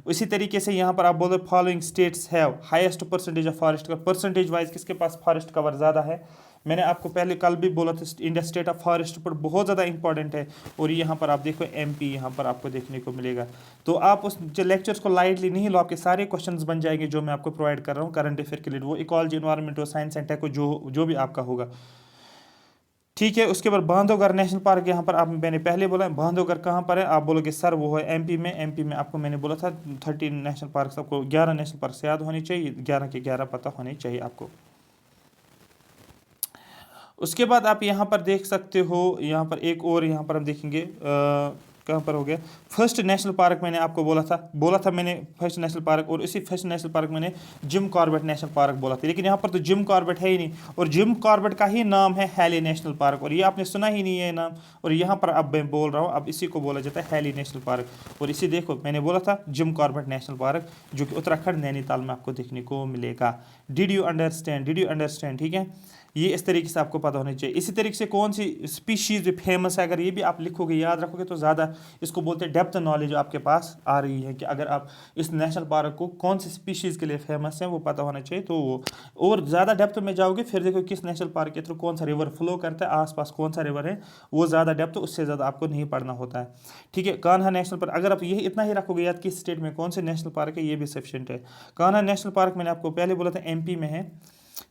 इसी तरीके से यहाँ पर आप बोलो following states have highest percentage of forest cover, percentage wise किसके पास फॉरेस्ट कवर ज़्यादा है? मैंने आपको पहले कल भी बोला था इंडिया स्टेट ऑफ फॉरेस्ट पर बहुत ज़्यादा इंपॉर्टेंट है, और यहाँ पर आप देखो MP यहाँ पर आपको देखने को मिलेगा। तो आप उस जो लेक्चर्स को लाइटली नहीं लो, आपके सारे क्वेश्चंस बन जाएंगे जो मैं आपको प्रोवाइड कर रहा हूँ करंट अफेयर के लिए, वो इकोलॉजी, एनवायरनमेंट और साइंस एंड टेक को जो भी आपका होगा। ठीक है, उसके बाद बांधवगढ़ नेशनल पार्क, यहाँ पर आप मैंने पहले बोला बांधवगढ़ कहाँ पर है? आप बोलोगे सर वो है MP में। MP में आपको मैंने बोला था 13 नेशनल पार्क, आपको 11 नेशनल पार्क से याद होनी चाहिए, 11 के 11 पता होने चाहिए आपको। उसके बाद आप यहाँ पर देख सकते हो, यहाँ पर एक और यहाँ पर हम देखेंगे कहाँ पर हो गया फर्स्ट नेशनल पार्क। मैंने आपको बोला था मैंने फर्स्ट नेशनल पार्क, और इसी फर्स्ट नेशनल पार्क मैंने जिम कॉर्बेट नेशनल पार्क बोला था, लेकिन यहाँ पर तो जिम कॉर्बेट है ही नहीं, और जिम कॉर्बेट का ही नाम है हैली नेशनल पार्क, और ये आपने सुना ही नहीं है नाम। और यहाँ पर अब मैं बोल रहा हूँ, अब इसी को बोला जाता है हैली नेशनल पार्क। और इसी देखो मैंने बोला था जिम कॉर्बेट नेशनल पार्क, जो कि उत्तराखंड नैनीताल में आपको देखने को मिलेगा। Did you understand? ठीक है, ये इस तरीके से आपको पता होना चाहिए। इसी तरीके से कौन सी स्पीशीज़ फेमस है, अगर ये भी आप लिखोगे, याद रखोगे, तो ज़्यादा इसको बोलते हैं डेप्थ नॉलेज आपके पास आ रही है, कि अगर आप इस नेशनल पार्क को कौन सी स्पीशीज़ के लिए फेमस है वो पता होना चाहिए। तो वो और ज़्यादा डेप्थ में जाओगे, फिर देखो किस नेशनल पार्क के थ्रू कौन सा रिवर फ्लो करता है, आसपास कौन सा रिवर है, वो ज़्यादा डेप्थ, उससे ज़्यादा आपको नहीं पढ़ना होता है। ठीक है, कान्हा नेशनल पार्क, अगर आप यही इतना ही रखोगे याद किस स्टेट में कौन से नेशनल पार्क है, ये भी सफिशिएंट है। कान्हा नेशनल पार्क मैंने आपको पहले बोला था MP में है।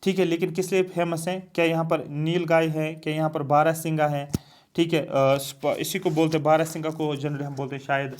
ठीक है, लेकिन किस लिए फेमस है? क्या यहाँ पर नील गाय है, क्या यहाँ पर बारहसिंगा है? ठीक है, इसी को बोलते हैं बारहसिंगा को, जनरली हम बोलते हैं शायद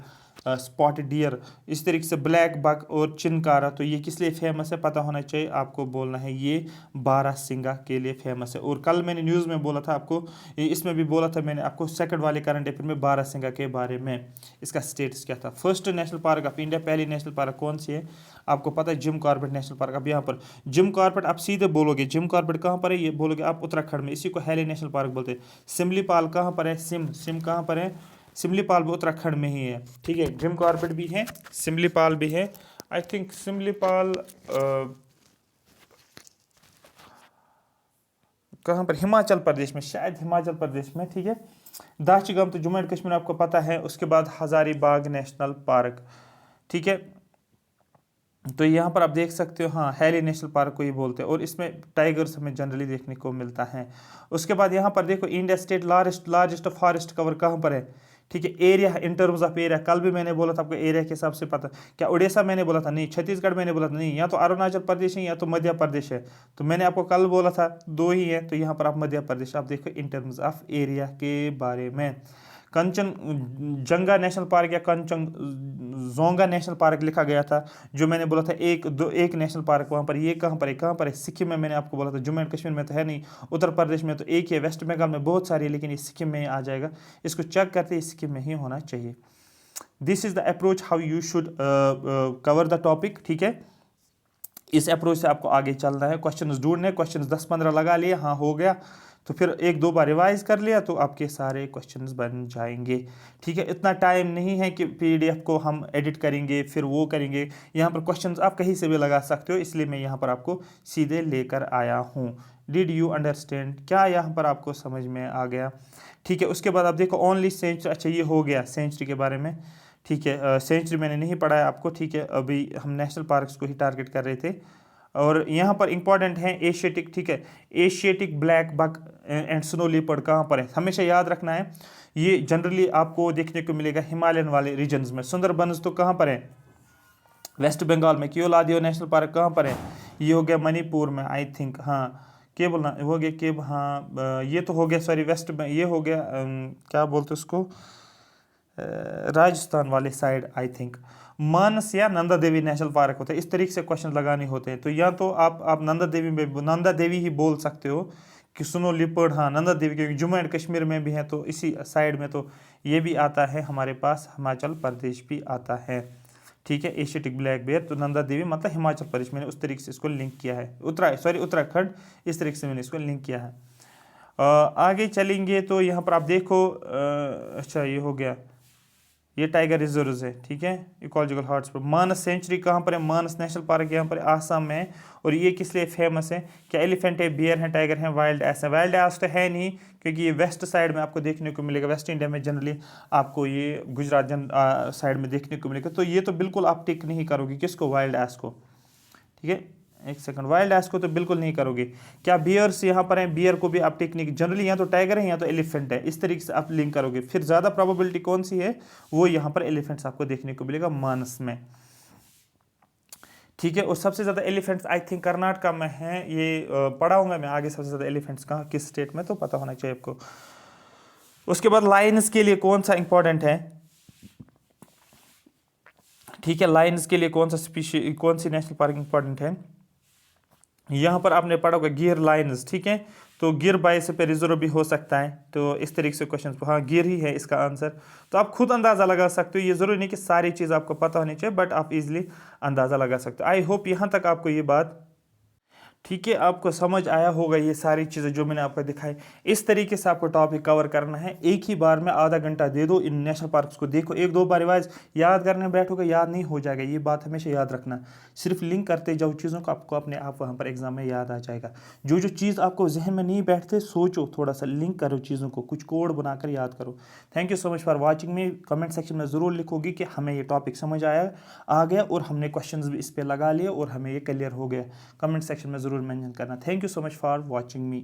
स्पॉटेड डियर। इस तरीके से ब्लैक बक और चिनकारा, तो ये किस लिए फेमस है पता होना चाहिए आपको, बोलना है ये बारहसिंगा के लिए फेमस है। और कल मैंने न्यूज़ में बोला था आपको, इसमें भी बोला था मैंने आपको सेकंड वाले करंट अफेयर में बारहसिंगा के बारे में, इसका स्टेटस क्या था। First national park of India, पहली नेशनल पार्क कौन सी है आपको पता है? Jim Corbett national park. अब यहाँ पर जिम कॉर्बेट आप सीधे बोलोगे जिम कॉर्बेट कहाँ पर है, ये बोलोगे आप उत्तराखंड में, इसी को हैली नेशनल पार्क बोलते हैं। सिमलीपाल कहाँ पर है? सिम कहाँ पर है? सिमलीपाल भी उत्तराखंड में ही है। ठीक है, जिम कॉर्बेट भी है, सिमलीपाल भी है। आई थिंक सिमलीपाल कहाँ पर? हिमाचल प्रदेश में, शायद हिमाचल प्रदेश में। ठीक है, दाशीगम तो जम्मू एंड कश्मीर आपको पता है। उसके बाद हजारीबाग नेशनल पार्क। ठीक है, तो यहाँ पर आप देख सकते हो, हाँ हैली नेशनल पार्क को ही बोलते हैं, और इसमें टाइगर्स हमें जनरली देखने को मिलता है। उसके बाद यहाँ पर देखो India state largest forest cover कहाँ पर है? ठीक है, area in terms of area, कल भी मैंने बोला था आपको एरिया के हिसाब से पता। क्या उड़ीसा मैंने बोला था? नहीं। छत्तीसगढ़ मैंने बोला था? नहीं। या तो अरुणाचल प्रदेश है या तो मध्य प्रदेश है। तो मैंने आपको कल बोला था दो ही है, तो यहाँ पर आप मध्य प्रदेश आप देखो इन टर्म्स ऑफ एरिया के बारे में। कंचनजंगा नेशनल पार्क या कंचनजोंगा नेशनल पार्क लिखा गया था, जो मैंने बोला था एक नेशनल पार्क वहाँ पर, ये कहाँ पर है? सिक्किम में। मैंने आपको बोला था जम्मू एंड कश्मीर में तो है नहीं, उत्तर प्रदेश में तो एक ही है, वेस्ट बंगाल में बहुत सारी है, लेकिन ये सिक्किम में आ जाएगा। इसको चेक करते हैं, सिक्किम में ही होना चाहिए। This is the approach how you should cover the topic. ठीक है, इस अप्रोच से आपको आगे चलना है। क्वेश्चंस ढूंढने, क्वेश्चंस 10-15 लगा लिए, हाँ हो गया, तो फिर 1-2 बार रिवाइज कर लिया तो आपके सारे क्वेश्चंस बन जाएंगे। ठीक है, इतना टाइम नहीं है कि PDF को हम एडिट करेंगे फिर वो करेंगे। यहाँ पर क्वेश्चंस आप कहीं से भी लगा सकते हो, इसलिए मैं यहाँ पर आपको सीधे लेकर आया हूँ। Did you understand? क्या यहाँ पर आपको समझ में आ गया? ठीक है, उसके बाद आप देखो ओनली सेंचुरी, अच्छा ये हो गया सेंचुरी के बारे में। ठीक है, सेंचुरी मैंने नहीं पढ़ाया आपको। ठीक है, अभी हम नेशनल पार्क्स को ही टारगेट कर रहे थे। और यहाँ पर इंपॉर्टेंट है एशियाटिक, ठीक है, Asiatic blackbuck and snow leopard कहाँ पर है, हमेशा याद रखना है। ये जनरली आपको देखने को मिलेगा हिमालयन वाले रीजन्स में। सुंदरबंस तो कहाँ पर है, वेस्ट बंगाल में। केवलादेव नेशनल पार्क कहाँ पर है, ये हो गया मणिपुर में आई थिंक, हाँ केवल ना हो गया केव, हाँ ये तो हो गया सॉरी वेस्ट में, ये हो गया क्या बोलते उसको, राजस्थान वाले साइड आई थिंक। मानस या नंदा देवी नेशनल पार्क होता है, इस तरीके से क्वेश्चन लगाने होते हैं। तो या तो आप नंदा देवी में नंदा देवी ही बोल सकते हो कि सुनो लिपर्ड, हाँ नंदा देवी, क्योंकि जम्मू एंड कश्मीर में भी है तो इसी साइड में तो ये भी आता है, हमारे पास हिमाचल प्रदेश भी आता है, ठीक है। एशियाटिक ब्लैक बेयर तो नंदा देवी मतलब हिमाचल प्रदेश, मैंने उस तरीके से इसको लिंक किया है। उत्तराखंड, इस तरीके से मैंने इसको लिंक किया है। आगे चलेंगे तो यहाँ पर आप देखो, अच्छा ये हो गया, ये टाइगर रिजर्व है, ठीक है, इकोलॉजिकल हॉटस्पॉट। मानस सेंचुरी कहाँ पर है, मानस नेशनल पार्क यहाँ पर आसाम में है। और ये किस लिए फेमस है, क्या एलिफेंट है, बियर है, टाइगर है, वाइल्ड एस है। वाइल्ड एस तो है नहीं, क्योंकि ये वेस्ट साइड में आपको देखने को मिलेगा, वेस्ट इंडिया में जनरली आपको ये गुजरात साइड में देखने को मिलेगा। तो ये तो बिल्कुल आप टिक नहीं करोगे किसको, वाइल्ड एस को, ठीक है। एक सेकंड, वाइल्ड एस को तो बिल्कुल नहीं करोगे। क्या बियर्स यहाँ पर हैं, बियर को भी आप टेक्निक जनरली यहाँ तो टाइगर है, यहाँ तो एलिफेंट है, इस तरीके से आप लिंक करोगे। फिर ज़्यादा प्रोबेबिलिटी कौन सी है, वो यहाँ पर एलिफेंट्स आपको देखने को मिलेगा मानस में, ठीक है। और सबसे ज़्यादा एलिफेंट्स आई थिंक कर्नाटका में है, ये पढ़ा हूँ मैं आगे, सबसे ज़्यादा एलिफेंट्स कहाँ किस स्टेट में, तो पता होना चाहिए आपको। उसके बाद लायंस के लिए कौन सा इंपॉर्टेंट है, ठीक है, लायंस के लिए कौन सा स्पीशी, कौन सी नेशनल पार्क इंपॉर्टेंट है। यहाँ पर आपने पढ़ा होगा गिर लाइन्स, ठीक है, तो गिर बाइस पे रिजर्व भी हो सकता है। तो इस तरीके से क्वेश्चन, हाँ गिर ही है इसका आंसर। तो आप खुद अंदाज़ा लगा सकते हो, ये ज़रूरी नहीं कि सारी चीज़ आपको पता होनी चाहिए, बट आप इजीली अंदाज़ा लगा सकते हो। आई होप यहाँ तक आपको ये बात, ठीक है, आपको समझ आया होगा ये सारी चीज़ें जो मैंने आपको दिखाई। इस तरीके से आपको टॉपिक कवर करना है, एक ही बार में आधा घंटा दे दो, इन नेशनल पार्क्स को देखो, एक दो बार रिवाइज याद करने बैठोगे याद नहीं हो जाएगा, ये बात हमेशा याद रखना। सिर्फ लिंक करते जाओ चीज़ों को, आपको अपने आप वहाँ पर एग्जाम में याद आ जाएगा। जो जो चीज़ आपको जहन में नहीं बैठते, सोचो थोड़ा सा, लिंक करो चीज़ों को, कुछ कोड बनाकर याद करो। Thank you so much for watching me. Comment section में ज़रूर लिखोगी कि हमें ये टॉपिक समझ आ गया और हमने क्वेश्चंस भी इस पर लगा लिए और हमें ये क्लियर हो गया। कमेंट सेक्शन में ज़रूर मेंशन करना। Thank you so much for watching me.